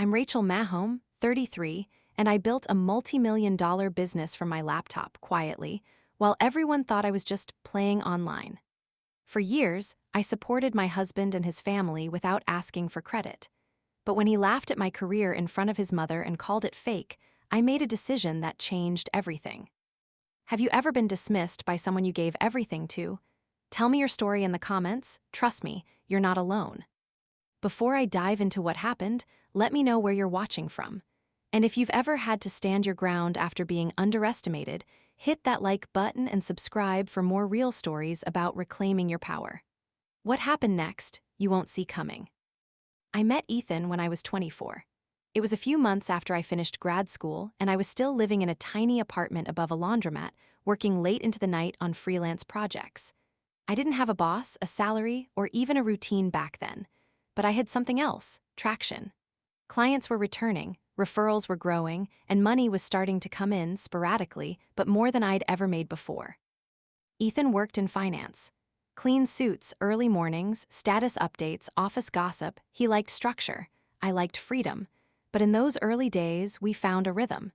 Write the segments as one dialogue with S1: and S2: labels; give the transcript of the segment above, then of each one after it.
S1: I'm Rachel Mahome, 33, and I built a multi-million-dollar business from my laptop quietly, while everyone thought I was just playing online. For years, I supported my husband and his family without asking for credit. But when he laughed at my career in front of his mother and called it fake, I made a decision that changed everything. Have you ever been dismissed by someone you gave everything to? Tell me your story in the comments. Trust me, you're not alone. Before I dive into what happened, let me know where you're watching from. And if you've ever had to stand your ground after being underestimated, hit that like button and subscribe for more real stories about reclaiming your power. What happened next, you won't see coming. I met Ethan when I was 24. It was a few months after I finished grad school, and I was still living in a tiny apartment above a laundromat, working late into the night on freelance projects. I didn't have a boss, a salary, or even a routine back then. But I had something else: traction. Clients were returning, referrals were growing, and money was starting to come in sporadically, but more than I'd ever made before. Ethan worked in finance. Clean suits, early mornings, status updates, office gossip. He liked structure. I liked freedom. But in those early days, we found a rhythm.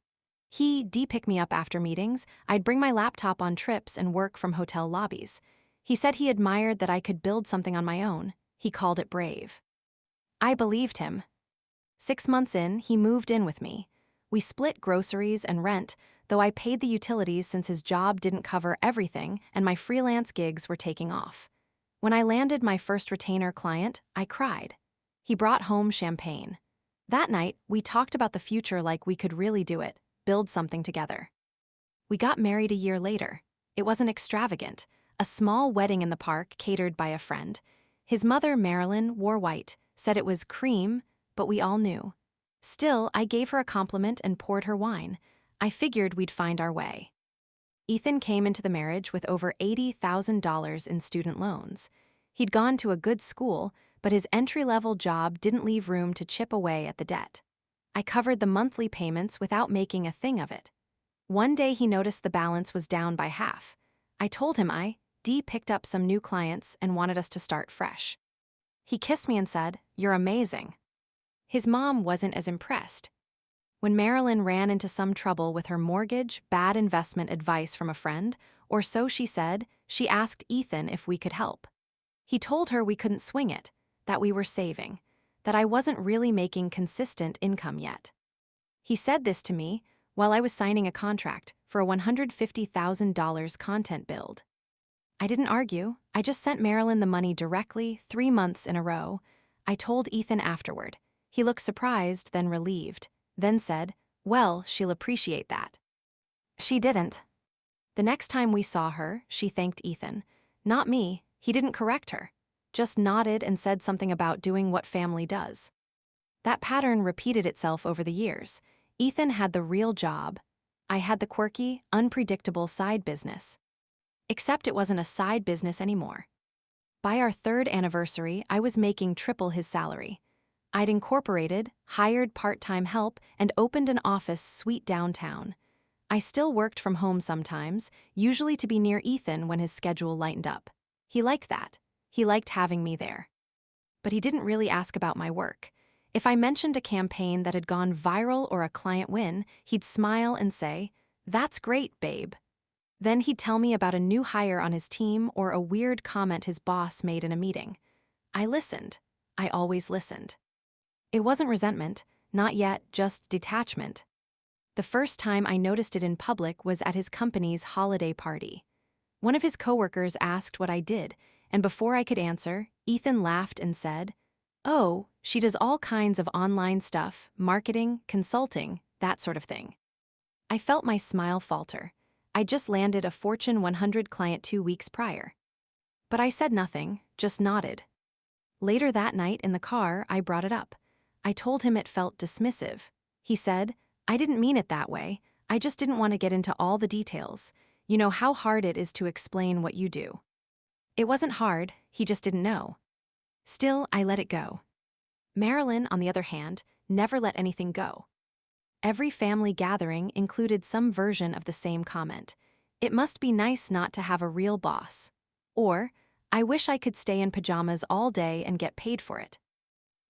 S1: He'd pick me up after meetings. I'd bring my laptop on trips and work from hotel lobbies. He said he admired that I could build something on my own. He called it brave. I believed him. 6 months in, he moved in with me. We split groceries and rent, though I paid the utilities since his job didn't cover everything and my freelance gigs were taking off. When I landed my first retainer client, I cried. He brought home champagne. That night, we talked about the future like we could really do it, build something together. We got married a year later. It wasn't extravagant. A small wedding in the park catered by a friend. His mother, Marilyn, wore white, said it was cream, but we all knew. Still, I gave her a compliment and poured her wine. I figured we'd find our way. Ethan came into the marriage with over $80,000 in student loans. He'd gone to a good school, but his entry-level job didn't leave room to chip away at the debt. I covered the monthly payments without making a thing of it. One day he noticed the balance was down by half. I told him I picked up some new clients and wanted us to start fresh. He kissed me and said, "You're amazing." His mom wasn't as impressed. When Marilyn ran into some trouble with her mortgage, bad investment advice from a friend, or so she said, she asked Ethan if we could help. He told her we couldn't swing it, that we were saving, that I wasn't really making consistent income yet. He said this to me while I was signing a contract for a $150,000 content build. I didn't argue. I just sent Marilyn the money directly, 3 months in a row. I told Ethan afterward. He looked surprised, then relieved, then said, "Well, she'll appreciate that." She didn't. The next time we saw her, she thanked Ethan. Not me. He didn't correct her. Just nodded and said something about doing what family does. That pattern repeated itself over the years. Ethan had the real job. I had the quirky, unpredictable side business. Except it wasn't a side business anymore. By our 3rd anniversary, I was making triple his salary. I'd incorporated, hired part-time help, and opened an office suite downtown. I still worked from home sometimes, usually to be near Ethan when his schedule lightened up. He liked that. He liked having me there. But he didn't really ask about my work. If I mentioned a campaign that had gone viral or a client win, he'd smile and say, "That's great, babe." Then he'd tell me about a new hire on his team or a weird comment his boss made in a meeting. I listened. I always listened. It wasn't resentment, not yet, just detachment. The first time I noticed it in public was at his company's holiday party. One of his coworkers asked what I did, and before I could answer, Ethan laughed and said, "Oh, she does all kinds of online stuff, marketing, consulting, that sort of thing." I felt my smile falter. I just landed a Fortune 100 client 2 weeks prior. But I said nothing, just nodded. Later that night in the car, I brought it up. I told him it felt dismissive. He said, "I didn't mean it that way. I just didn't want to get into all the details. You know how hard it is to explain what you do." It wasn't hard, he just didn't know. Still, I let it go. Marilyn, on the other hand, never let anything go. Every family gathering included some version of the same comment. "It must be nice not to have a real boss." Or, "I wish I could stay in pajamas all day and get paid for it."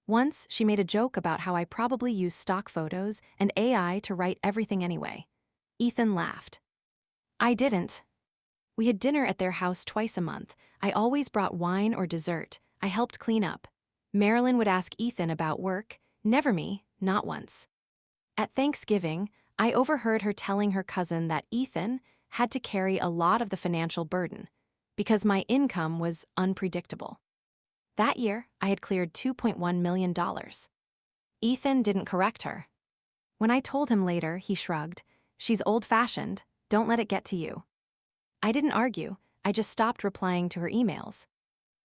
S1: Once, she made a joke about how I probably use stock photos and AI to write everything anyway. Ethan laughed. I didn't. We had dinner at their house twice a month. I always brought wine or dessert. I helped clean up. Marilyn would ask Ethan about work, never me, not once. At Thanksgiving, I overheard her telling her cousin that Ethan had to carry a lot of the financial burden because my income was unpredictable. That year, I had cleared $2.1 million. Ethan didn't correct her. When I told him later, he shrugged. She's old-fashioned, don't let it get to you. I didn't argue, I just stopped replying to her emails.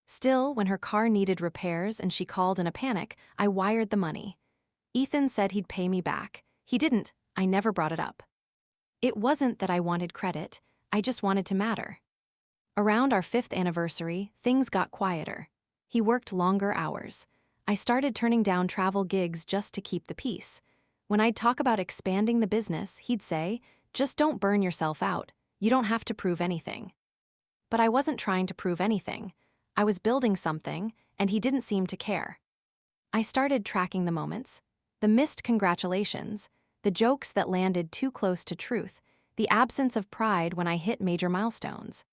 S1: Still, when her car needed repairs and she called in a panic, I wired the money. Ethan said he'd pay me back. He didn't, I never brought it up. It wasn't that I wanted credit, I just wanted to matter. Around our 5th anniversary, things got quieter. He worked longer hours. I started turning down travel gigs just to keep the peace. When I'd talk about expanding the business, he'd say, just don't burn yourself out. You don't have to prove anything. But I wasn't trying to prove anything. I was building something, and he didn't seem to care. I started tracking the moments, the missed congratulations, the jokes that landed too close to truth, the absence of pride when I hit major milestones.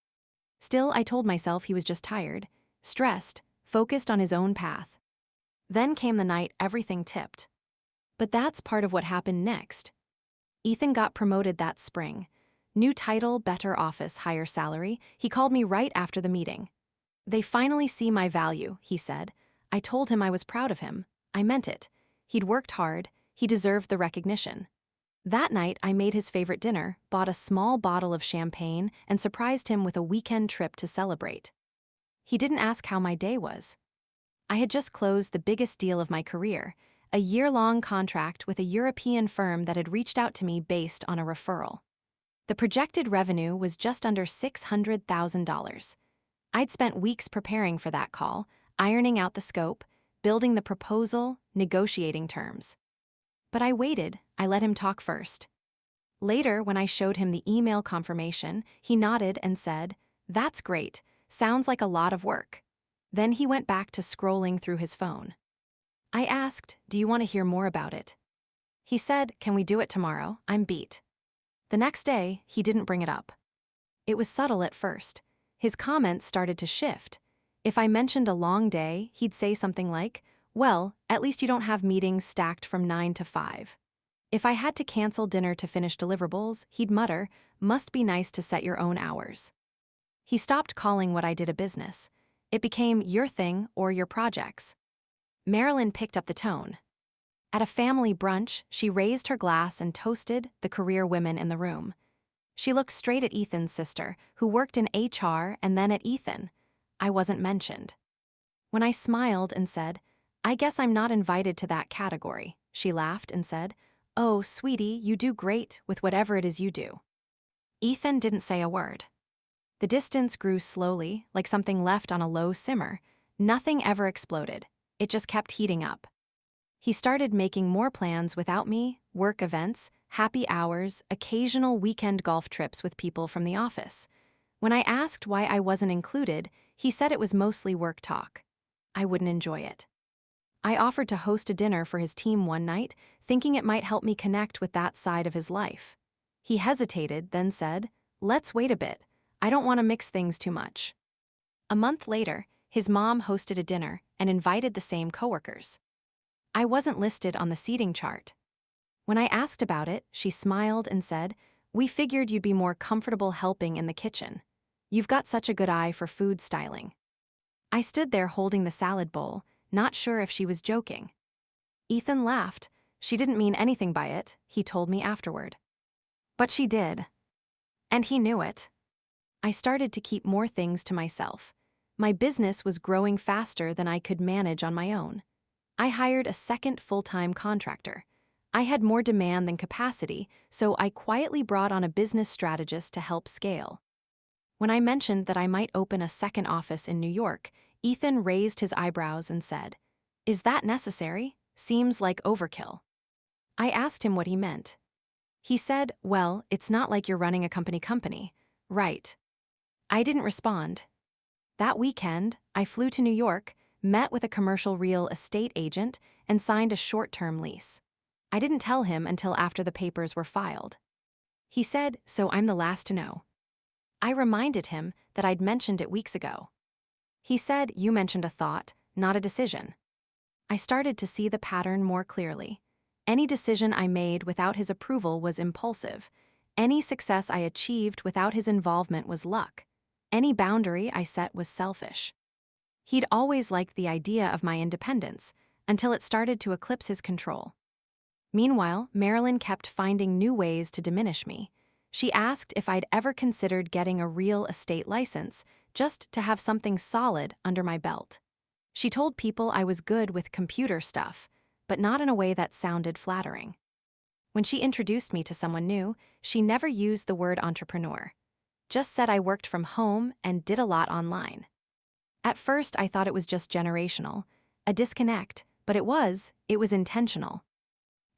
S1: Still, I told myself he was just tired, stressed, focused on his own path. Then came the night everything tipped. But that's part of what happened next. Ethan got promoted that spring. New title, better office, higher salary. He called me right after the meeting. They finally see my value, he said. I told him I was proud of him. I meant it. He'd worked hard. He deserved the recognition. That night, I made his favorite dinner, bought a small bottle of champagne, and surprised him with a weekend trip to celebrate. He didn't ask how my day was. I had just closed the biggest deal of my career, a year-long contract with a European firm that had reached out to me based on a referral. The projected revenue was just under $600,000. I'd spent weeks preparing for that call, ironing out the scope, building the proposal, negotiating terms. But I waited, I let him talk first. Later, when I showed him the email confirmation, he nodded and said, "That's great, sounds like a lot of work." Then he went back to scrolling through his phone. I asked, "Do you want to hear more about it?" He said, "Can we do it tomorrow? I'm beat." The next day, he didn't bring it up. It was subtle at first. His comments started to shift. If I mentioned a long day, he'd say something like, "Well, at least you don't have meetings stacked from 9 to 5. If I had to cancel dinner to finish deliverables, he'd mutter, "Must be nice to set your own hours." He stopped calling what I did a business. It became your thing or your projects. Marilyn picked up the tone. At a family brunch, she raised her glass and toasted the career women in the room. She looked straight at Ethan's sister, who worked in HR, and then at Ethan. I wasn't mentioned. When I smiled and said, "I guess I'm not invited to that category," she laughed and said, "Oh, sweetie, you do great with whatever it is you do." Ethan didn't say a word. The distance grew slowly, like something left on a low simmer. Nothing ever exploded. It just kept heating up. He started making more plans without me, work events, happy hours, occasional weekend golf trips with people from the office. When I asked why I wasn't included, he said it was mostly work talk. I wouldn't enjoy it. I offered to host a dinner for his team one night, thinking it might help me connect with that side of his life. He hesitated, then said, "Let's wait a bit. I don't want to mix things too much." A month later, his mom hosted a dinner and invited the same coworkers. I wasn't listed on the seating chart. When I asked about it, she smiled and said, "We figured you'd be more comfortable helping in the kitchen. You've got such a good eye for food styling." I stood there holding the salad bowl, not sure if she was joking. Ethan laughed. She didn't mean anything by it, he told me afterward. But she did. And he knew it. I started to keep more things to myself. My business was growing faster than I could manage on my own. I hired a second full-time contractor. I had more demand than capacity, so I quietly brought on a business strategist to help scale. When I mentioned that I might open a second office in New York, Ethan raised his eyebrows and said, "Is that necessary? Seems like overkill." I asked him what he meant. He said, "Well, it's not like you're running a company, right?" I didn't respond. That weekend, I flew to New York, met with a commercial real estate agent, and signed a short-term lease. I didn't tell him until after the papers were filed. He said, "So I'm the last to know." I reminded him that I'd mentioned it weeks ago. He said, "You mentioned a thought, not a decision." I started to see the pattern more clearly. Any decision I made without his approval was impulsive. Any success I achieved without his involvement was luck. Any boundary I set was selfish. He'd always liked the idea of my independence, until it started to eclipse his control. Meanwhile, Marilyn kept finding new ways to diminish me. She asked if I'd ever considered getting a real estate license, just to have something solid under my belt. She told people I was good with computer stuff, but not in a way that sounded flattering. When she introduced me to someone new, she never used the word entrepreneur. Just said I worked from home and did a lot online. At first, I thought it was just generational, a disconnect, but it was intentional.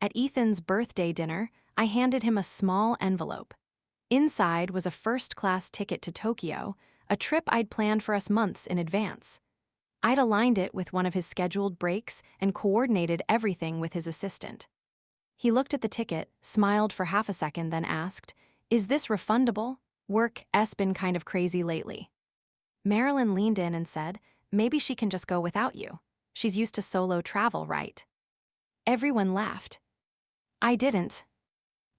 S1: At Ethan's birthday dinner, I handed him a small envelope. Inside was a first-class ticket to Tokyo, a trip I'd planned for us months in advance. I'd aligned it with one of his scheduled breaks and coordinated everything with his assistant. He looked at the ticket, smiled for half a second, then asked, "Is this refundable? Work's been kind of crazy lately." Marilyn leaned in and said, "Maybe she can just go without you. She's used to solo travel, right?" Everyone laughed. I didn't.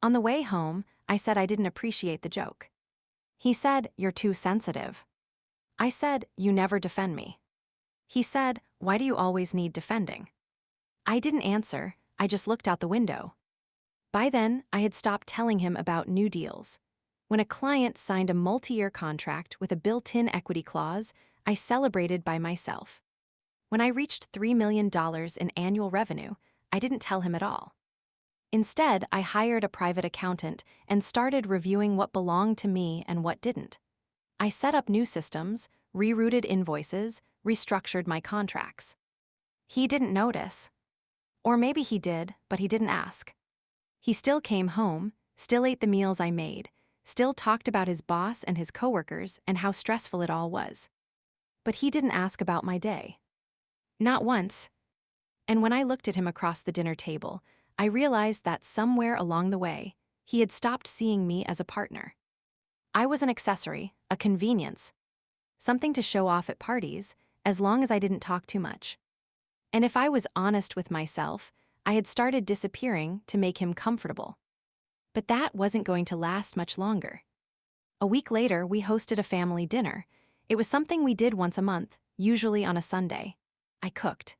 S1: On the way home, I said I didn't appreciate the joke. He said, "You're too sensitive." I said, "You never defend me." He said, "Why do you always need defending?" I didn't answer, I just looked out the window. By then, I had stopped telling him about new deals. When a client signed a multi-year contract with a built-in equity clause, I celebrated by myself. When I reached $3 million in annual revenue, I didn't tell him at all. Instead, I hired a private accountant and started reviewing what belonged to me and what didn't. I set up new systems, rerouted invoices, restructured my contracts. He didn't notice. Or maybe he did, but he didn't ask. He still came home, still ate the meals I made, still talked about his boss and his coworkers and how stressful it all was. But he didn't ask about my day. Not once. And when I looked at him across the dinner table, I realized that somewhere along the way, he had stopped seeing me as a partner. I was an accessory, a convenience, something to show off at parties, as long as I didn't talk too much. And if I was honest with myself, I had started disappearing to make him comfortable. But that wasn't going to last much longer. A week later, we hosted a family dinner. It was something we did once a month, usually on a Sunday. I cooked.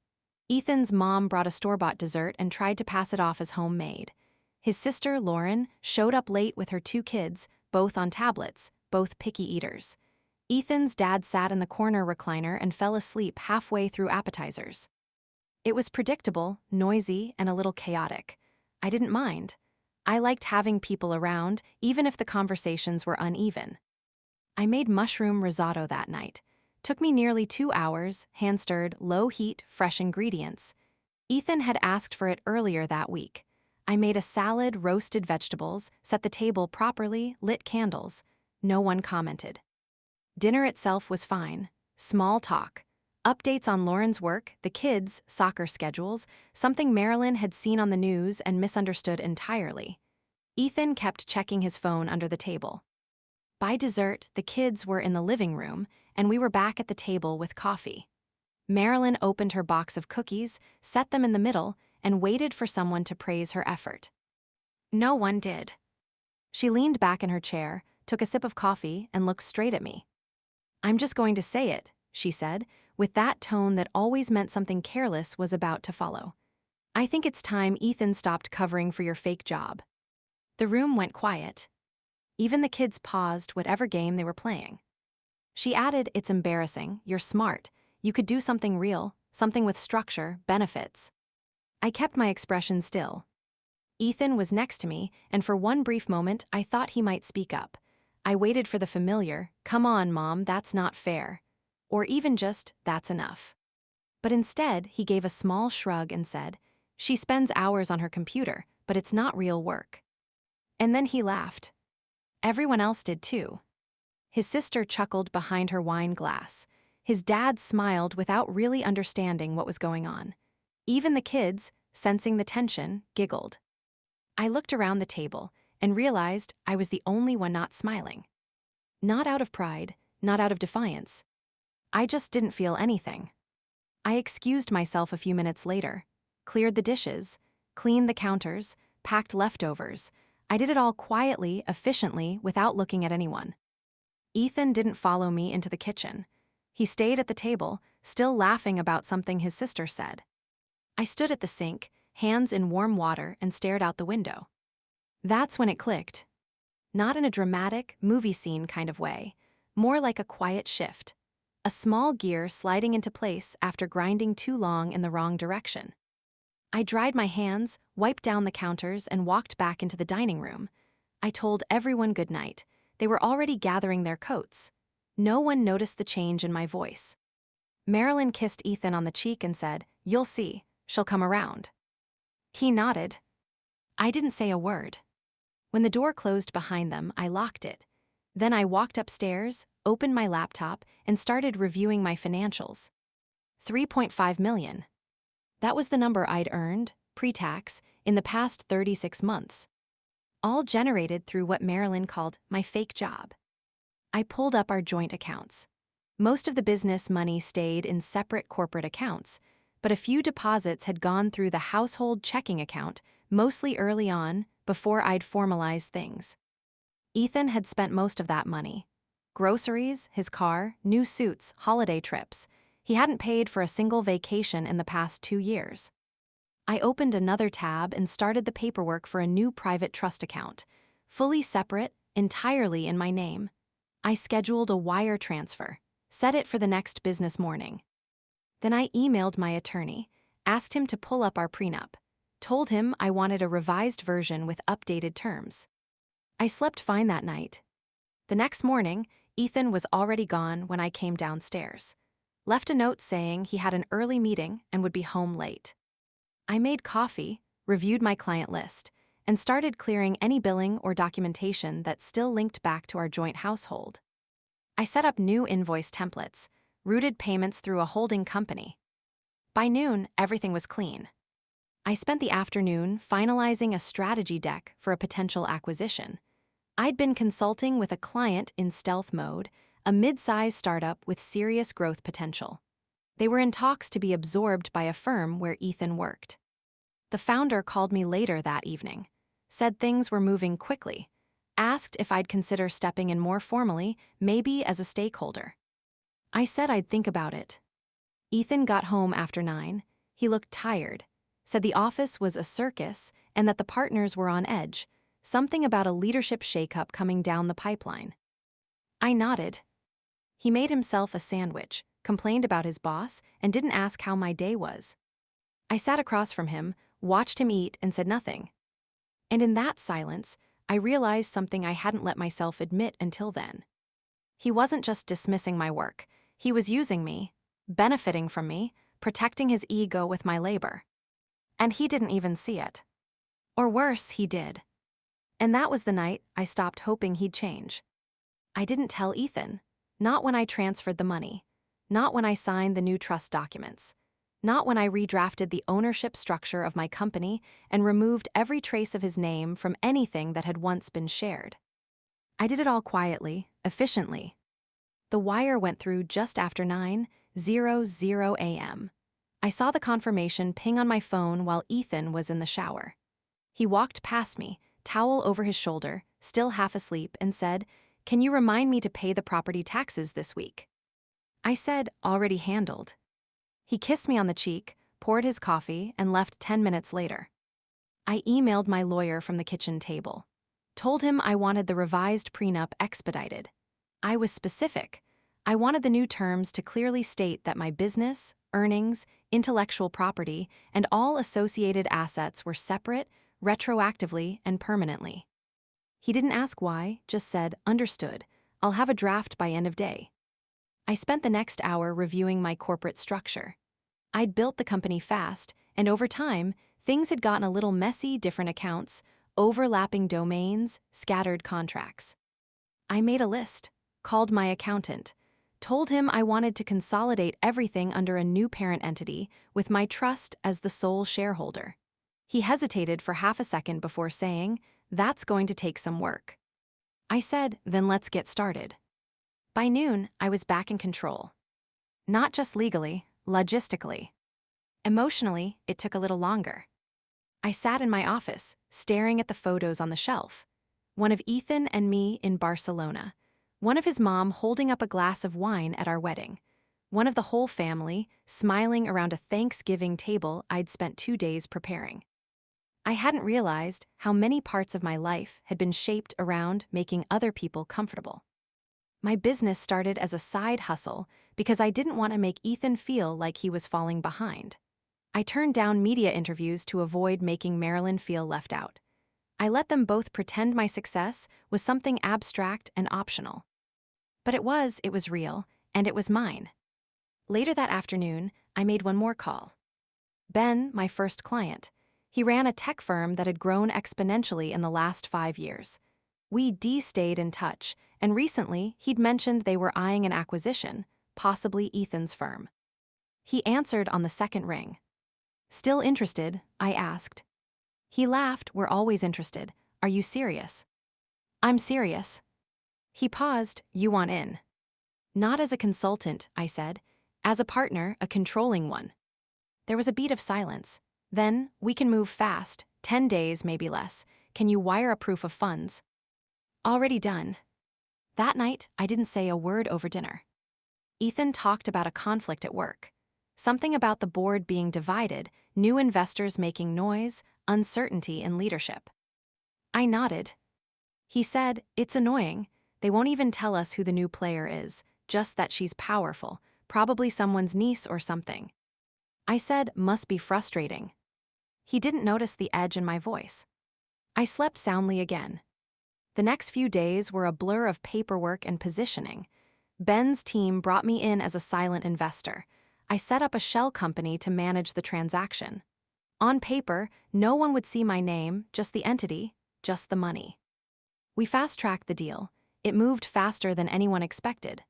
S1: Ethan's mom brought a store-bought dessert and tried to pass it off as homemade. His sister, Lauren, showed up late with her 2 kids, both on tablets, both picky eaters. Ethan's dad sat in the corner recliner and fell asleep halfway through appetizers. It was predictable, noisy, and a little chaotic. I didn't mind. I liked having people around, even if the conversations were uneven. I made mushroom risotto that night. Took me nearly 2 hours, hand-stirred, low-heat, fresh ingredients. Ethan had asked for it earlier that week. I made a salad, roasted vegetables, set the table properly, lit candles. No one commented. Dinner itself was fine. Small talk. Updates on Lauren's work, the kids, soccer schedules, something Marilyn had seen on the news and misunderstood entirely. Ethan kept checking his phone under the table. By dessert, the kids were in the living room, and we were back at the table with coffee. Marilyn opened her box of cookies, set them in the middle, and waited for someone to praise her effort. No one did. She leaned back in her chair, took a sip of coffee, and looked straight at me. "I'm just going to say it," she said, with that tone that always meant something careless was about to follow. "I think it's time Ethan stopped covering for your fake job." The room went quiet. Even the kids paused whatever game they were playing. She added, "It's embarrassing. You're smart. You could do something real, something with structure, benefits." I kept my expression still. Ethan was next to me, and for one brief moment, I thought he might speak up. I waited for the familiar, "Come on, Mom, that's not fair." Or even just, "That's enough." But instead, he gave a small shrug and said, "She spends hours on her computer, but it's not real work." And then he laughed. Everyone else did too. His sister chuckled behind her wine glass. His dad smiled without really understanding what was going on. Even the kids, sensing the tension, giggled. I looked around the table and realized I was the only one not smiling. Not out of pride, not out of defiance. I just didn't feel anything. I excused myself a few minutes later, cleared the dishes, cleaned the counters, packed leftovers. I did it all quietly, efficiently, without looking at anyone. Ethan didn't follow me into the kitchen. He stayed at the table, still laughing about something his sister said. I stood at the sink, hands in warm water, and stared out the window. That's when it clicked. Not in a dramatic, movie scene kind of way, more like a quiet shift. A small gear sliding into place after grinding too long in the wrong direction. I dried my hands, wiped down the counters, and walked back into the dining room. I told everyone goodnight. They were already gathering their coats. No one noticed the change in my voice. Marilyn kissed Ethan on the cheek and said, "You'll see, she'll come around." He nodded. I didn't say a word. When the door closed behind them, I locked it. Then I walked upstairs, opened my laptop, and started reviewing my financials. 3.5 million. That was the number I'd earned, pre-tax, in the past 36 months. All generated through what Marilyn called my fake job. I pulled up our joint accounts. Most of the business money stayed in separate corporate accounts, but a few deposits had gone through the household checking account, mostly early on, before I'd formalized things. Ethan had spent most of that money. Groceries, his car, new suits, holiday trips. He hadn't paid for a single vacation in the past 2 years. I opened another tab and started the paperwork for a new private trust account, fully separate, entirely in my name. I scheduled a wire transfer, set it for the next business morning. Then I emailed my attorney, asked him to pull up our prenup, told him I wanted a revised version with updated terms. I slept fine that night. The next morning, Ethan was already gone when I came downstairs. Left a note saying he had an early meeting and would be home late. I made coffee, reviewed my client list, and started clearing any billing or documentation that still linked back to our joint household. I set up new invoice templates, routed payments through a holding company. By noon, everything was clean. I spent the afternoon finalizing a strategy deck for a potential acquisition. I'd been consulting with a client in stealth mode, a mid-sized startup with serious growth potential. They were in talks to be absorbed by a firm where Ethan worked. The founder called me later that evening, said things were moving quickly, asked if I'd consider stepping in more formally, maybe as a stakeholder. I said I'd think about it. Ethan got home after 9. He looked tired, said the office was a circus and that the partners were on edge, something about a leadership shakeup coming down the pipeline. I nodded. He made himself a sandwich, complained about his boss, and didn't ask how my day was. I sat across from him, watched him eat, and said nothing. And in that silence, I realized something I hadn't let myself admit until then. He wasn't just dismissing my work. He was using me, benefiting from me, protecting his ego with my labor. And he didn't even see it. Or worse, he did. And that was the night I stopped hoping he'd change. I didn't tell Ethan, not when I transferred the money, not when I signed the new trust documents, not when I redrafted the ownership structure of my company and removed every trace of his name from anything that had once been shared. I did it all quietly, efficiently. The wire went through just after 9:00 a.m. I saw the confirmation ping on my phone while Ethan was in the shower. He walked past me, towel over his shoulder, still half asleep, and said, "Can you remind me to pay the property taxes this week?" I said, "Already handled." He kissed me on the cheek, poured his coffee, and left 10 minutes later. I emailed my lawyer from the kitchen table. Told him I wanted the revised prenup expedited. I was specific. I wanted the new terms to clearly state that my business, earnings, intellectual property, and all associated assets were separate, retroactively, and permanently. He didn't ask why, just said, "Understood. I'll have a draft by end of day." I spent the next hour reviewing my corporate structure. I'd built the company fast, and over time, things had gotten a little messy, different accounts, overlapping domains, scattered contracts. I made a list, called my accountant, Told him I wanted to consolidate everything under a new parent entity with my trust as the sole shareholder. He hesitated for half a second before saying, "That's going to take some work." I said, "Then let's get started." By noon, I was back in control. Not just legally, logistically. Emotionally, it took a little longer. I sat in my office, staring at the photos on the shelf. One of Ethan and me in Barcelona. One of his mom holding up a glass of wine at our wedding. One of the whole family smiling around a Thanksgiving table I'd spent 2 days preparing. I hadn't realized how many parts of my life had been shaped around making other people comfortable. My business started as a side hustle because I didn't want to make Ethan feel like he was falling behind. I turned down media interviews to avoid making Marilyn feel left out. I let them both pretend my success was something abstract and optional. But it was real, and it was mine. Later that afternoon, I made one more call. Ben, my first client. He ran a tech firm that had grown exponentially in the last 5 years. We stayed in touch, and recently he'd mentioned they were eyeing an acquisition, possibly Ethan's firm. He answered on the second ring. "Still interested?" I asked. He laughed. "We're always interested. Are you serious?" "I'm serious." He paused. "You want in?" "Not as a consultant," I said. "As a partner, a controlling one." There was a beat of silence. Then, "We can move fast, 10 days, maybe less. Can you wire a proof of funds?" "Already done." That night, I didn't say a word over dinner. Ethan talked about a conflict at work. Something about the board being divided, new investors making noise, uncertainty in leadership. I nodded. He said, "It's annoying. They won't even tell us who the new player is, just that she's powerful, probably someone's niece or something." I said, "Must be frustrating." He didn't notice the edge in my voice. I slept soundly again. The next few days were a blur of paperwork and positioning. Ben's team brought me in as a silent investor. I set up a shell company to manage the transaction. On paper, no one would see my name, just the entity, just the money. We fast-tracked the deal. It moved faster than anyone expected.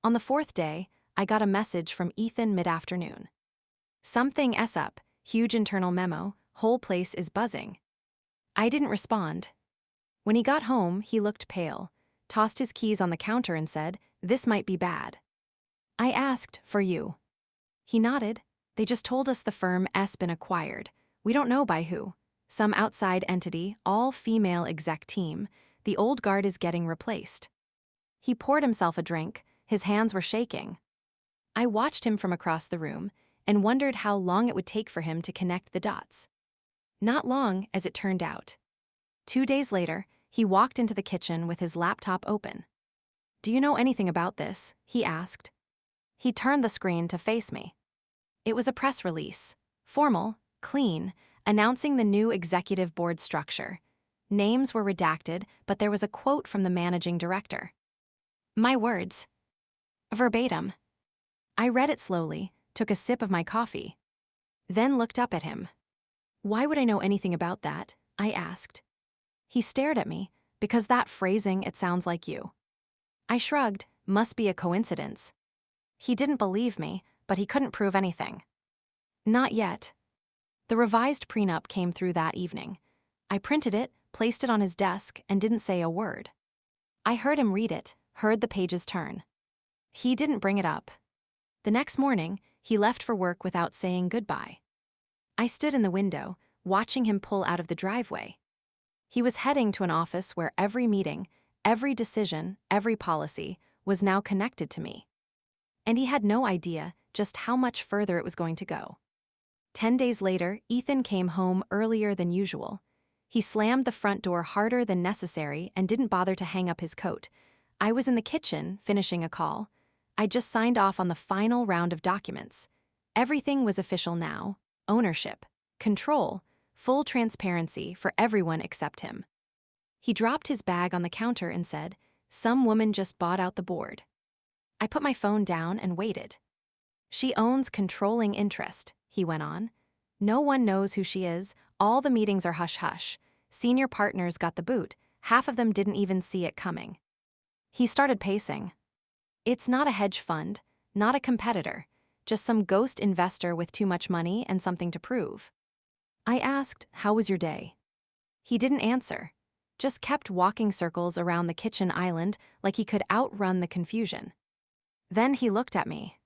S1: On the 4th day, I got a message from Ethan mid-afternoon. "Something up, huge internal memo, whole place is buzzing." I didn't respond. When he got home, he looked pale, tossed his keys on the counter and said, "This might be bad." I asked, "For you?" He nodded. "They just told us the firm's been acquired. We don't know by who. Some outside entity, all-female exec team. The old guard is getting replaced." He poured himself a drink. His hands were shaking. I watched him from across the room and wondered how long it would take for him to connect the dots. Not long, as it turned out. 2 days later, he walked into the kitchen with his laptop open. "Do you know anything about this?" he asked. He turned the screen to face me. It was a press release, formal, clean, announcing the new executive board structure. Names were redacted, but there was a quote from the managing director. My words. Verbatim. I read it slowly, took a sip of my coffee, then looked up at him. "Why would I know anything about that?" I asked. He stared at me. "Because that phrasing, it sounds like you." I shrugged. "Must be a coincidence." He didn't believe me, but he couldn't prove anything. Not yet. The revised prenup came through that evening. I printed it, placed it on his desk, and didn't say a word. I heard him read it, heard the pages turn. He didn't bring it up. The next morning, he left for work without saying goodbye. I stood in the window, watching him pull out of the driveway. He was heading to an office where every meeting, every decision, every policy was now connected to me. And he had no idea just how much further it was going to go. 10 days later, Ethan came home earlier than usual. He slammed the front door harder than necessary and didn't bother to hang up his coat. I was in the kitchen, finishing a call. I just signed off on the final round of documents. Everything was official now. Ownership, control, full transparency for everyone except him. He dropped his bag on the counter and said, "Some woman just bought out the board." I put my phone down and waited. "She owns controlling interest," he went on. "No one knows who she is. All the meetings are hush-hush. Senior partners got the boot. Half of them didn't even see it coming." He started pacing. It's not a hedge fund, not a competitor, just some ghost investor with too much money and something to prove. I asked, "How was your day?" He didn't answer, just kept walking circles around the kitchen island like he could outrun the confusion. Then he looked at me.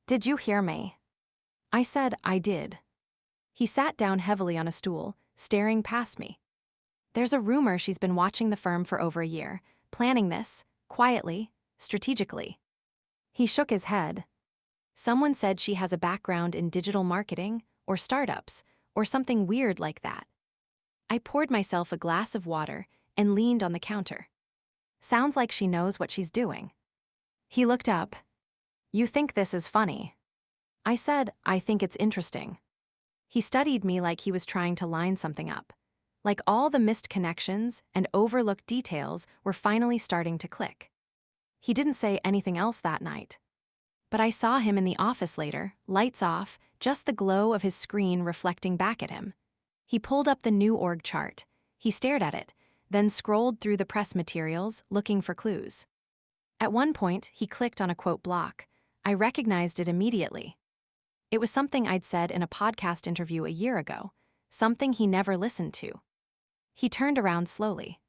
S1: "Did you hear me?" I said I did. He sat down heavily on a stool, staring past me. "There's a rumor she's been watching the firm for over a year, planning this, quietly, strategically." He shook his head. "Someone said she has a background in digital marketing, or startups, or something weird like that." I poured myself a glass of water and leaned on the counter. "Sounds like she knows what she's doing." He looked up. "You think this is funny?" I said, "I think it's interesting." He studied me like he was trying to line something up. Like all the missed connections and overlooked details were finally starting to click. He didn't say anything else that night. But I saw him in the office later, lights off, just the glow of his screen reflecting back at him. He pulled up the new org chart. He stared at it, then scrolled through the press materials, looking for clues. At one point, he clicked on a quote block. I recognized it immediately. It was something I'd said in a podcast interview a year ago, something he never listened to. He turned around slowly.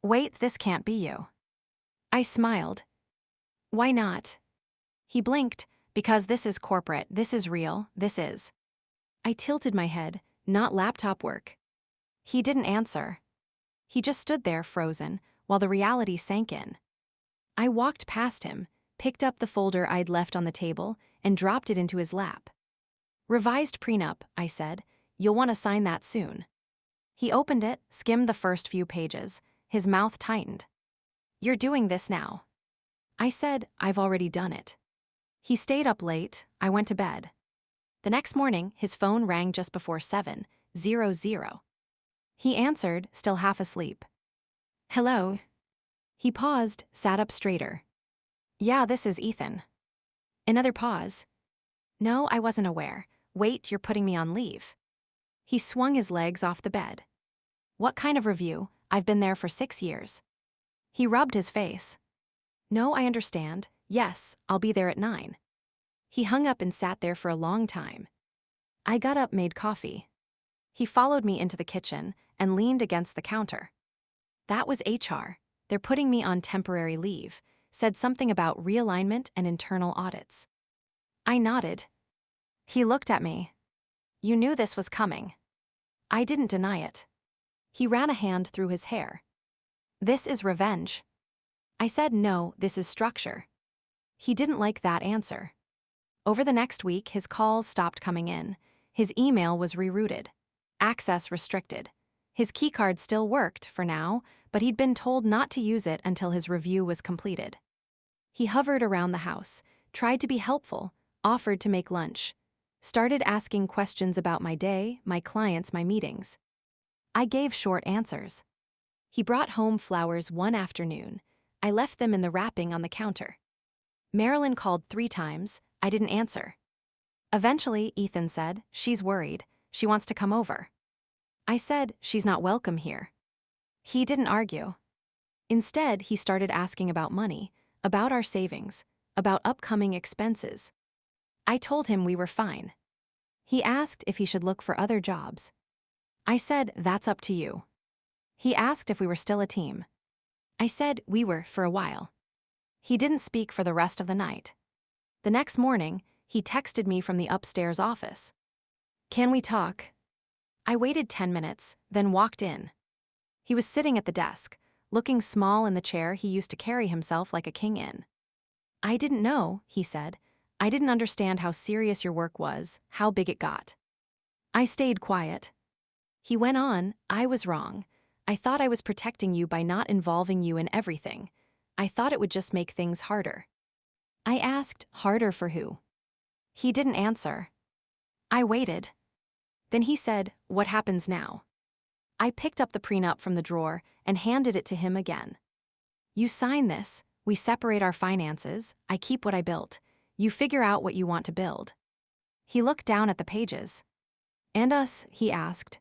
S1: "Wait, this can't be you." I smiled. "Why not?" He blinked. "Because this is corporate, this is real, this is." I tilted my head, "Not laptop work." He didn't answer. He just stood there frozen, while the reality sank in. I walked past him, picked up the folder I'd left on the table, and dropped it into his lap. "Revised prenup," I said. "You'll want to sign that soon." He opened it, skimmed the first few pages. His mouth tightened. "You're doing this now." I said, "I've already done it." He stayed up late. I went to bed. The next morning, his phone rang just before 7:00. He answered, still half asleep. "Hello?" He paused, sat up straighter. "Yeah, this is Ethan." Another pause. "No, I wasn't aware. Wait, you're putting me on leave." He swung his legs off the bed. "What kind of review? I've been there for 6 years." He rubbed his face. "No, I understand. Yes, I'll be there at 9. He hung up and sat there for a long time. I got up, made coffee. He followed me into the kitchen and leaned against the counter. "That was HR. They're putting me on temporary leave," said something about realignment and internal audits. I nodded. He looked at me. "You knew this was coming." I didn't deny it. He ran a hand through his hair. "This is revenge." I said, "No, this is structure." He didn't like that answer. Over the next week, his calls stopped coming in. His email was rerouted. Access restricted. His keycard still worked, for now, but he'd been told not to use it until his review was completed. He hovered around the house, tried to be helpful, offered to make lunch, started asking questions about my day, my clients, my meetings. I gave short answers. He brought home flowers one afternoon. I left them in the wrapping on the counter. Marilyn called 3 times. I didn't answer. Eventually, Ethan said, "She's worried. She wants to come over." I said, "She's not welcome here." He didn't argue. Instead, he started asking about money, about our savings, about upcoming expenses. I told him we were fine. He asked if he should look for other jobs. I said, "That's up to you." He asked if we were still a team. I said we were for a while. He didn't speak for the rest of the night. The next morning, he texted me from the upstairs office. "Can we talk?" I waited 10 minutes, then walked in. He was sitting at the desk, looking small in the chair he used to carry himself like a king in. "I didn't know," he said. "I didn't understand how serious your work was, how big it got." I stayed quiet. He went on, "I was wrong. I thought I was protecting you by not involving you in everything. I thought it would just make things harder." I asked, "Harder for who?" He didn't answer. I waited. Then he said, "What happens now?" I picked up the prenup from the drawer and handed it to him again. "You sign this, we separate our finances, I keep what I built. You figure out what you want to build." He looked down at the pages. "And us?" he asked.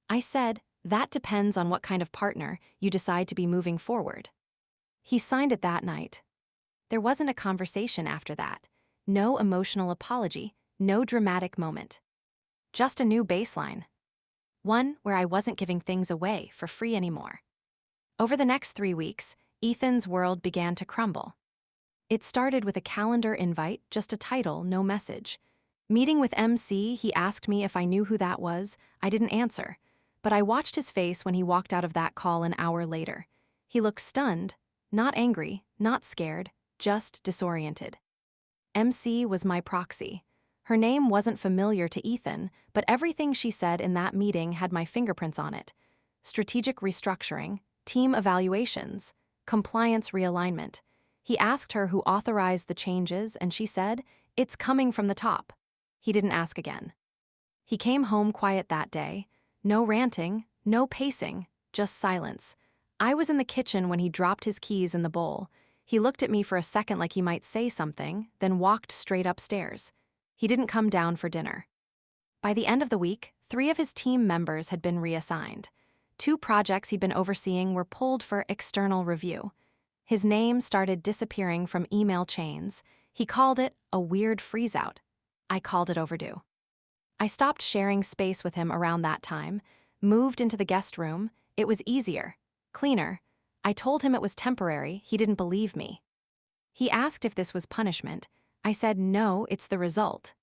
S1: I said, "That depends on what kind of partner you decide to be moving forward." He signed it that night. There wasn't a conversation after that. No emotional apology, no dramatic moment. Just a new baseline. One where I wasn't giving things away for free anymore. Over the next 3 weeks, Ethan's world began to crumble. It started with a calendar invite, just a title, no message. Meeting with MC, he asked me if I knew who that was. I didn't answer, but I watched his face when he walked out of that call an hour later. He looked stunned, not angry, not scared, just disoriented. MC was my proxy. Her name wasn't familiar to Ethan, but everything she said in that meeting had my fingerprints on it. Strategic restructuring, team evaluations, compliance realignment. He asked her who authorized the changes, and she said, "It's coming from the top." He didn't ask again. He came home quiet that day. No ranting, no pacing, just silence. I was in the kitchen when he dropped his keys in the bowl. He looked at me for a second like he might say something, then walked straight upstairs. He didn't come down for dinner. By the end of the week, 3 of his team members had been reassigned. 2 projects he'd been overseeing were pulled for external review. His name started disappearing from email chains. He called it a weird freeze-out. I called it overdue. I stopped sharing space with him around that time, moved into the guest room. It was easier, cleaner. I told him it was temporary. He didn't believe me. He asked if this was punishment. I said, no, it's the result.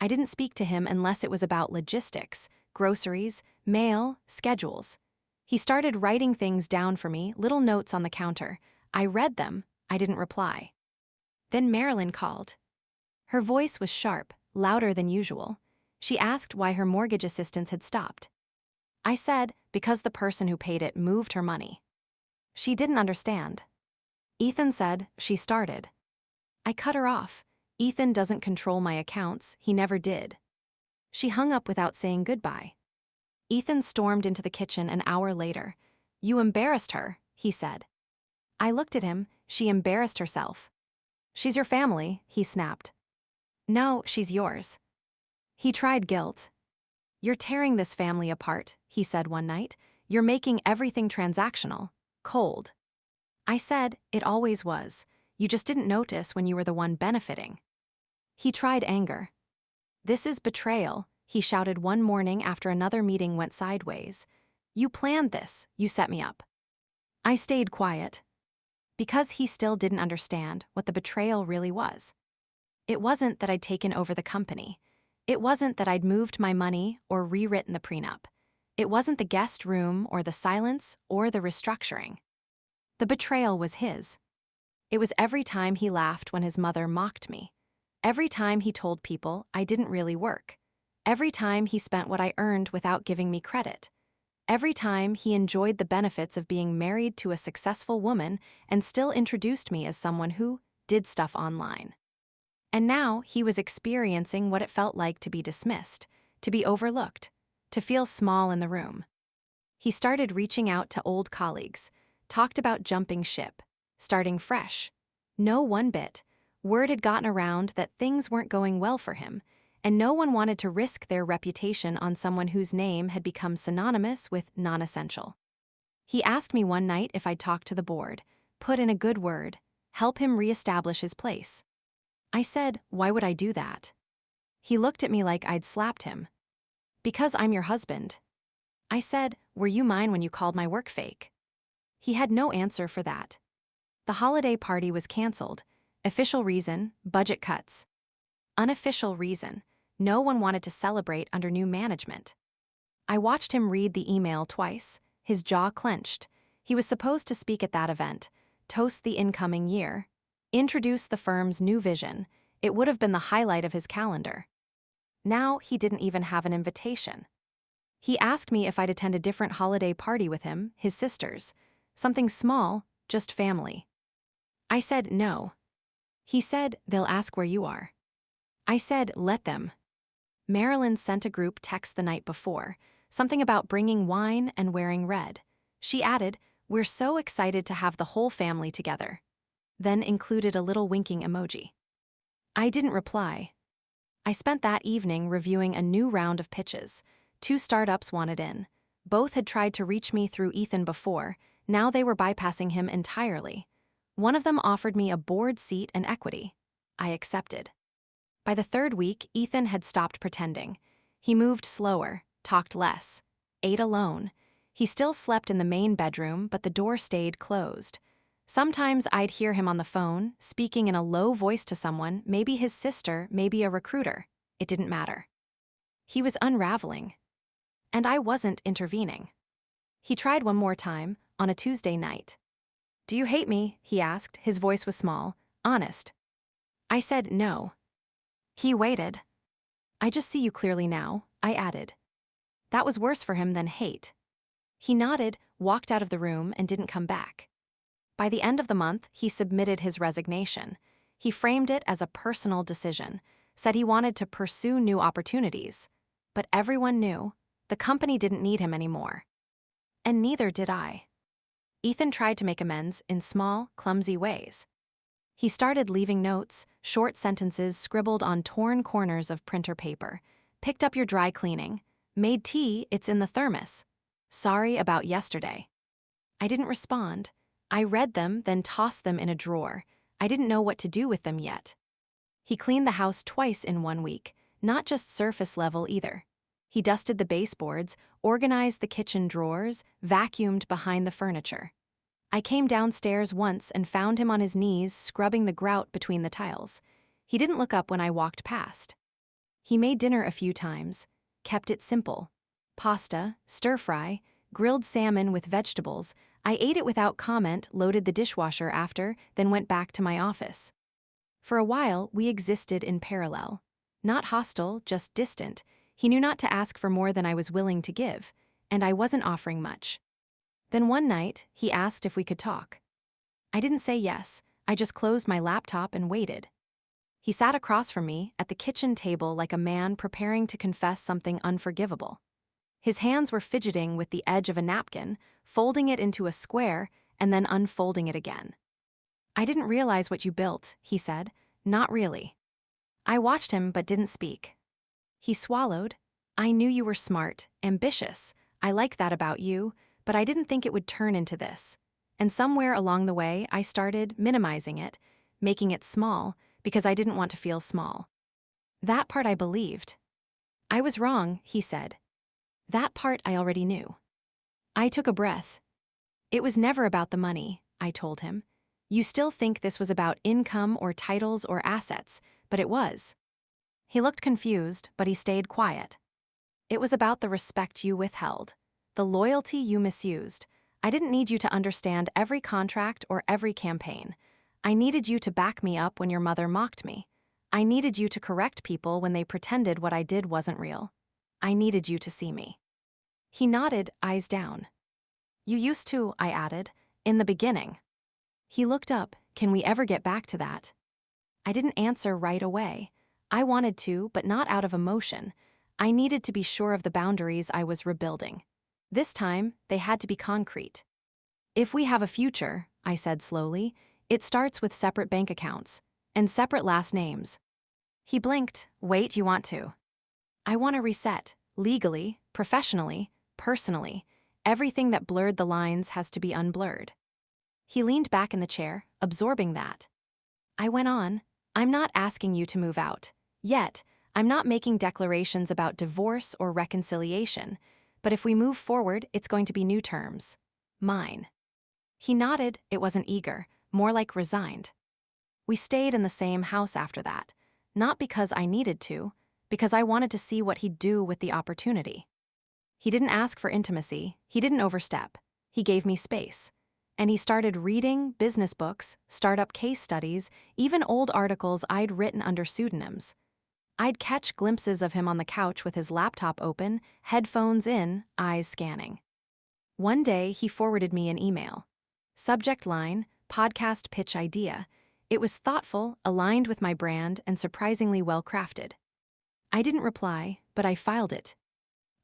S1: I didn't speak to him unless it was about logistics, groceries, mail, schedules. He started writing things down for me, little notes on the counter. I read them. I didn't reply. Then Marilyn called. Her voice was sharp, louder than usual. She asked why her mortgage assistance had stopped. I said, because the person who paid it moved her money. She didn't understand. Ethan said, she started. I cut her off. Ethan doesn't control my accounts, he never did. She hung up without saying goodbye. Ethan stormed into the kitchen an hour later. You embarrassed her, he said. I looked at him. She embarrassed herself. She's your family, he snapped. No, she's yours. He tried guilt. You're tearing this family apart, he said one night. You're making everything transactional, cold. I said, it always was. You just didn't notice when you were the one benefiting. He tried anger. This is betrayal, he shouted one morning after another meeting went sideways. You planned this, you set me up. I stayed quiet. Because he still didn't understand what the betrayal really was. It wasn't that I'd taken over the company. It wasn't that I'd moved my money or rewritten the prenup. It wasn't the guest room or the silence or the restructuring. The betrayal was his. It was every time he laughed when his mother mocked me. Every time he told people I didn't really work. Every time he spent what I earned without giving me credit. Every time he enjoyed the benefits of being married to a successful woman and still introduced me as someone who did stuff online. And now he was experiencing what it felt like to be dismissed, to be overlooked, to feel small in the room. He started reaching out to old colleagues, talked about jumping ship, starting fresh. No one bit. Word had gotten around that things weren't going well for him, and no one wanted to risk their reputation on someone whose name had become synonymous with non-essential. He asked me one night if I'd talk to the board, put in a good word, help him reestablish his place. I said, why would I do that? He looked at me like I'd slapped him. Because I'm your husband. I said, were you mine when you called my work fake? He had no answer for that. The holiday party was canceled. Official reason, budget cuts. Unofficial reason, no one wanted to celebrate under new management. I watched him read the email twice, his jaw clenched. He was supposed to speak at that event, toast the incoming year, introduce the firm's new vision. It would have been the highlight of his calendar. Now he didn't even have an invitation. He asked me if I'd attend a different holiday party with him, his sisters. Something small, just family. I said no. He said, they'll ask where you are. I said, let them. Marilyn sent a group text the night before, something about bringing wine and wearing red. She added, we're so excited to have the whole family together. Then included a little winking emoji. I didn't reply. I spent that evening reviewing a new round of pitches. 2 startups wanted in. Both had tried to reach me through Ethan before. Now they were bypassing him entirely. One of them offered me a board seat and equity. I accepted. By the third week, Ethan had stopped pretending. He moved slower, talked less, ate alone. He still slept in the main bedroom, but the door stayed closed. Sometimes I'd hear him on the phone, speaking in a low voice to someone, maybe his sister, maybe a recruiter. It didn't matter. He was unraveling. And I wasn't intervening. He tried one more time, on a Tuesday night. "Do you hate me?" he asked. His voice was small, honest. I said no. He waited. "I just see you clearly now," I added. That was worse for him than hate. He nodded, walked out of the room, and didn't come back. By the end of the month, he submitted his resignation. He framed it as a personal decision, said he wanted to pursue new opportunities. But everyone knew the company didn't need him anymore. And neither did I. Ethan tried to make amends in small, clumsy ways. He started leaving notes, short sentences scribbled on torn corners of printer paper. "Picked up your dry cleaning. Made tea, it's in the thermos. Sorry about yesterday." I didn't respond. I read them, then tossed them in a drawer. I didn't know what to do with them yet. He cleaned the house twice in 1 week, not just surface level either. He dusted the baseboards, organized the kitchen drawers, vacuumed behind the furniture. I came downstairs once and found him on his knees scrubbing the grout between the tiles. He didn't look up when I walked past. He made dinner a few times, kept it simple. Pasta, stir-fry, grilled salmon with vegetables. I ate it without comment, loaded the dishwasher after, then went back to my office. For a while, we existed in parallel. Not hostile, just distant. He knew not to ask for more than I was willing to give, and I wasn't offering much. Then one night, he asked if we could talk. I didn't say yes, I just closed my laptop and waited. He sat across from me at the kitchen table like a man preparing to confess something unforgivable. His hands were fidgeting with the edge of a napkin, folding it into a square, and then unfolding it again. "I didn't realize what you built," he said. "Not really." I watched him but didn't speak. He swallowed. "I knew you were smart, ambitious. I liked that about you, but I didn't think it would turn into this. And somewhere along the way, I started minimizing it, making it small, because I didn't want to feel small." That part I believed. "I was wrong," he said. That part I already knew. I took a breath. "It was never about the money," I told him. "You still think this was about income or titles or assets, but it was." He looked confused, but he stayed quiet. "It was about the respect you withheld, the loyalty you misused. I didn't need you to understand every contract or every campaign. I needed you to back me up when your mother mocked me. I needed you to correct people when they pretended what I did wasn't real. I needed you to see me." He nodded, eyes down. "You used to," I added, "in the beginning." He looked up. "Can we ever get back to that?" I didn't answer right away. I wanted to, but not out of emotion. I needed to be sure of the boundaries I was rebuilding. This time, they had to be concrete. "If we have a future," I said slowly, "it starts with separate bank accounts and separate last names." He blinked. "Wait, you want to?" "I want to reset, legally, professionally, personally. Everything that blurred the lines has to be unblurred." He leaned back in the chair, absorbing that. I went on. "I'm not asking you to move out. Yet, I'm not making declarations about divorce or reconciliation. But if we move forward, it's going to be new terms. Mine." He nodded. It wasn't eager, more like resigned. We stayed in the same house after that. Not because I needed to, because I wanted to see what he'd do with the opportunity. He didn't ask for intimacy. He didn't overstep. He gave me space. And he started reading business books, startup case studies, even old articles I'd written under pseudonyms. I'd catch glimpses of him on the couch with his laptop open, headphones in, eyes scanning. One day, he forwarded me an email. Subject line, podcast pitch idea. It was thoughtful, aligned with my brand, and surprisingly well-crafted. I didn't reply, but I filed it.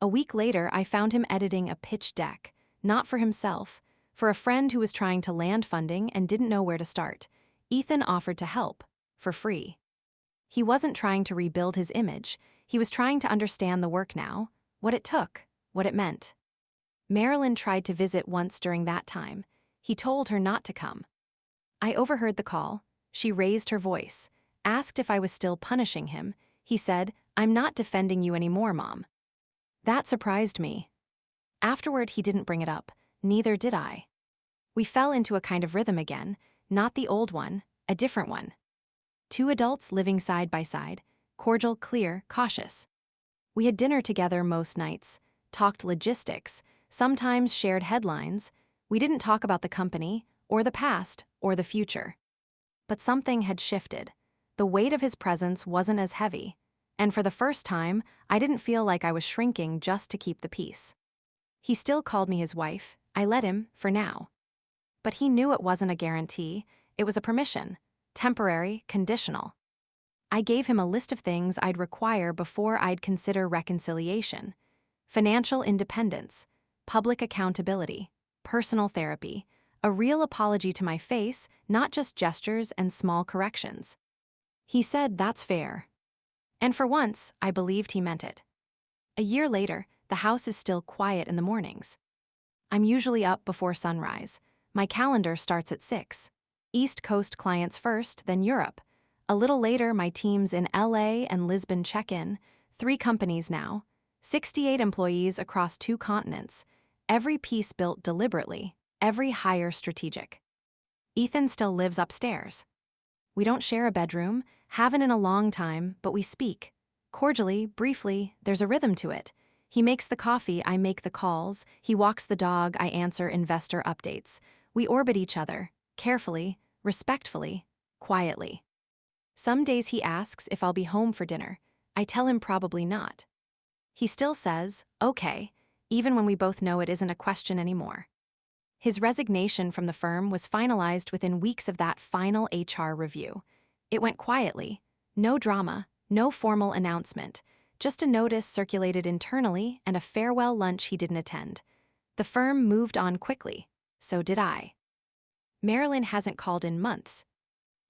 S1: A week later, I found him editing a pitch deck, not for himself, for a friend who was trying to land funding and didn't know where to start. Ethan offered to help, for free. He wasn't trying to rebuild his image. He was trying to understand the work now, what it took, what it meant. Marilyn tried to visit once during that time. He told her not to come. I overheard the call. She raised her voice, asked if I was still punishing him. He said, "I'm not defending you anymore, Mom." That surprised me. Afterward, he didn't bring it up. Neither did I. We fell into a kind of rhythm again, not the old one, a different one. Two adults living side by side, cordial, clear, cautious. We had dinner together most nights, talked logistics, sometimes shared headlines. We didn't talk about the company, or the past, or the future. But something had shifted. The weight of his presence wasn't as heavy, and for the first time, I didn't feel like I was shrinking just to keep the peace. He still called me his wife. I let him, for now. But he knew it wasn't a guarantee, it was a permission, temporary, conditional. I gave him a list of things I'd require before I'd consider reconciliation: financial independence, public accountability, personal therapy, a real apology to my face, not just gestures and small corrections. He said that's fair. And for once, I believed he meant it. A year later, the house is still quiet in the mornings. I'm usually up before sunrise. My calendar starts at 6. East Coast clients first, then Europe. A little later, my teams in LA and Lisbon check in. 3 companies now, 68 employees across 2 continents. Every piece built deliberately, every hire strategic. Ethan still lives upstairs. We don't share a bedroom, haven't in a long time, but we speak. Cordially, briefly, there's a rhythm to it. He makes the coffee, I make the calls. He walks the dog, I answer investor updates. We orbit each other, carefully, respectfully, quietly. Some days he asks if I'll be home for dinner. I tell him probably not. He still says, okay, even when we both know it isn't a question anymore. His resignation from the firm was finalized within weeks of that final HR review. It went quietly, no drama, no formal announcement, just a notice circulated internally and a farewell lunch he didn't attend. The firm moved on quickly. So did I. Marilyn hasn't called in months.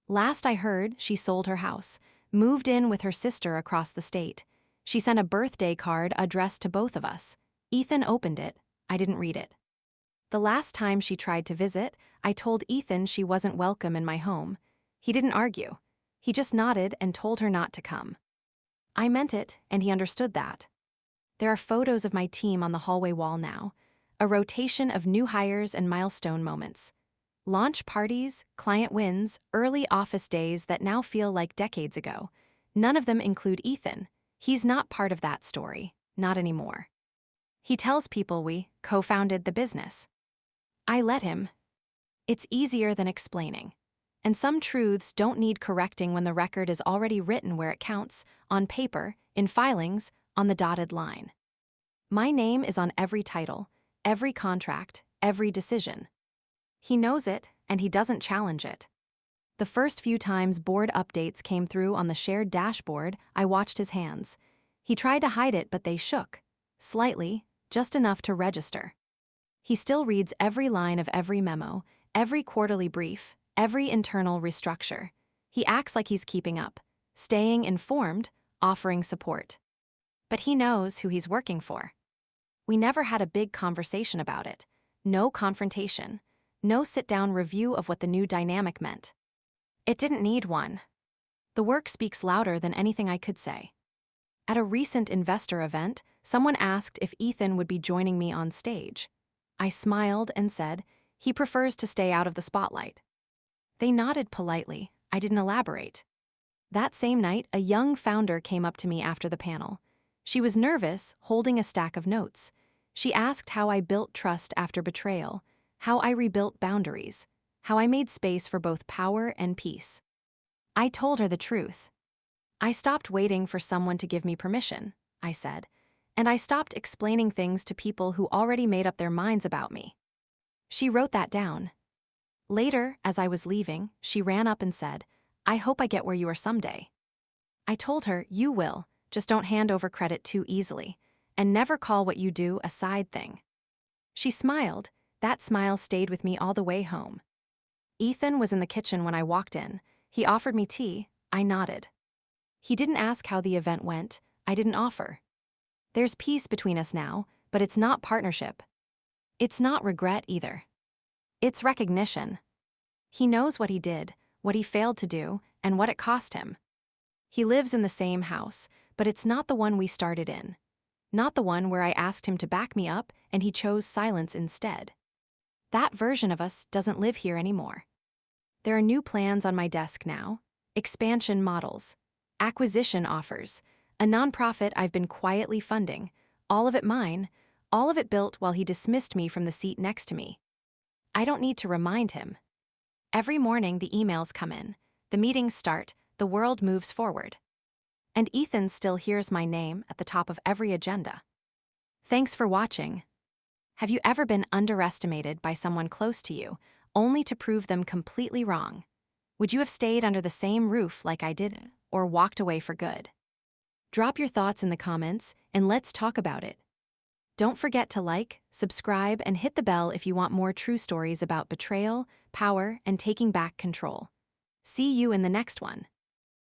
S1: Last I heard, she sold her house, moved in with her sister across the state. She sent a birthday card addressed to both of us. Ethan opened it. I didn't read it. The last time she tried to visit, I told Ethan she wasn't welcome in my home. He didn't argue. He just nodded and told her not to come. I meant it, and he understood that. There are photos of my team on the hallway wall now, a rotation of new hires and milestone moments. Launch parties, client wins, early office days that now feel like decades ago. None of them include Ethan. He's not part of that story, not anymore. He tells people we co-founded the business. I let him. It's easier than explaining. And some truths don't need correcting when the record is already written where it counts, on paper, in filings, on the dotted line. My name is on every title, every contract, every decision. He knows it, and he doesn't challenge it. The first few times board updates came through on the shared dashboard, I watched his hands. He tried to hide it, but they shook. Slightly, just enough to register. He still reads every line of every memo, every quarterly brief, every internal restructure. He acts like he's keeping up, staying informed, offering support. But he knows who he's working for. We never had a big conversation about it. No confrontation. No sit-down review of what the new dynamic meant. It didn't need one. The work speaks louder than anything I could say. At a recent investor event, someone asked if Ethan would be joining me on stage. I smiled and said, he prefers to stay out of the spotlight. They nodded politely. I didn't elaborate. That same night, a young founder came up to me after the panel. She was nervous, holding a stack of notes. She asked how I built trust after betrayal, how I rebuilt boundaries, how I made space for both power and peace. I told her the truth. I stopped waiting for someone to give me permission, I said, and I stopped explaining things to people who already made up their minds about me. She wrote that down. Later, as I was leaving, she ran up and said, I hope I get where you are someday. I told her, you will, just don't hand over credit too easily, and never call what you do a side thing. She smiled. That smile stayed with me all the way home. Ethan was in the kitchen when I walked in. He offered me tea. I nodded. He didn't ask how the event went. I didn't offer. There's peace between us now, but it's not partnership. It's not regret either. It's recognition. He knows what he did, what he failed to do, and what it cost him. He lives in the same house, but it's not the one we started in. Not the one where I asked him to back me up and he chose silence instead. That version of us doesn't live here anymore. There are new plans on my desk now, expansion models, acquisition offers, a nonprofit I've been quietly funding, all of it mine, all of it built while he dismissed me from the seat next to me. I don't need to remind him. Every morning the emails come in, the meetings start, the world moves forward. And Ethan still hears my name at the top of every agenda. Thanks for watching. Have you ever been underestimated by someone close to you, only to prove them completely wrong? Would you have stayed under the same roof like I did, or walked away for good? Drop your thoughts in the comments, and let's talk about it. Don't forget to like, subscribe, and hit the bell if you want more true stories about betrayal, power, and taking back control. See you in the next one.